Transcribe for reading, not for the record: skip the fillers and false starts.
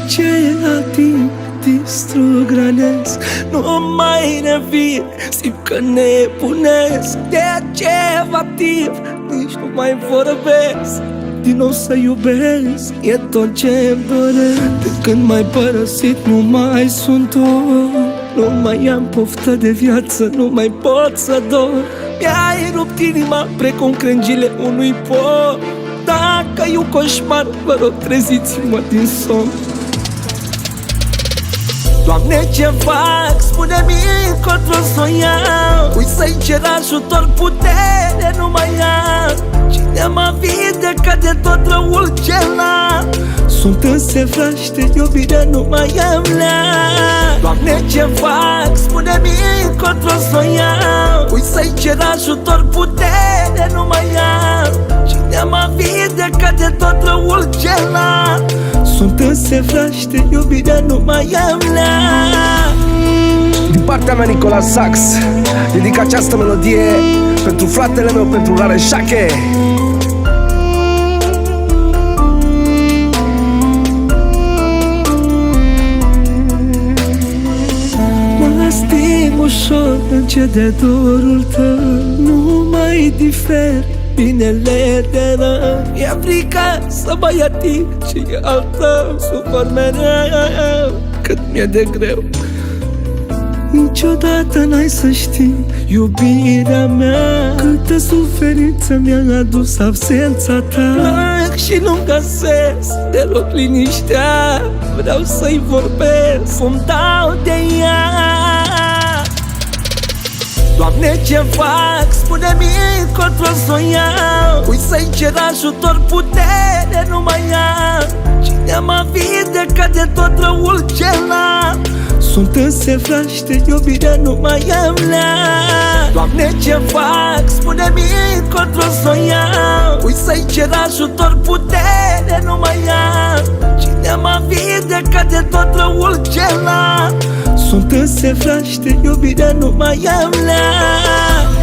ce ating, distrug, rănesc. Nu mai revin, simt că nebunesc. De ceva timp nici nu mai vorbesc. Din nou să iubesc, e tot ce-mi doresc. De când m-ai părăsit nu mai sunt om. Nu mai am poftă de viață, nu mai pot să dorm. Mi-ai rupt inima precum crengile unui pom. Dacă e un coșmar, vă rog treziți-mă din somn. Doamne, ce fac? Spune-mi încotro s-o iau. Ui să-i cer ajutor, putere nu mai am. Cine mă vindecă de tot răul ce am? Sunt însefraște, iubirea nu mai am la. Doamne, ce fac? Spune-mi încotro s-o iau. Ui să-i cer ajutor, putere nu mai am. Cine mă vindecă de tot răul ce am? Sunt însefraște, iubirea nu mai am la. Din partea mea, Nicola Sax, dedic această melodie pentru fratele meu, pentru Rareșache. Mă sting ușor, încede dorul tău. Nu mai difer binele de rău. E frică să mă ating și e al tău. Sufăr mereu cât mi-e de greu. Niciodată n-ai să știi, iubirea mea, câtă suferință mi-a adus absența ta. Plâng și nu găsesc deloc liniștea. Vreau să-i vorbesc, îmi dau de ea. Doamne, ce fac? Spune-mi încotro s-o iau. Ui să-i cer ajutor, putere nu mai am. Cine mă vindecă de tot răul ce am? Sunt însefraște, iubirea nu mai am la. Doamne, ce fac? Spune-mi încotro s-o iau. Ui să-i cer ajutor, putere nu mai am. Cine mă vindecă de tot răul ce am? Sunt însefraște, iubirea nu mai am la.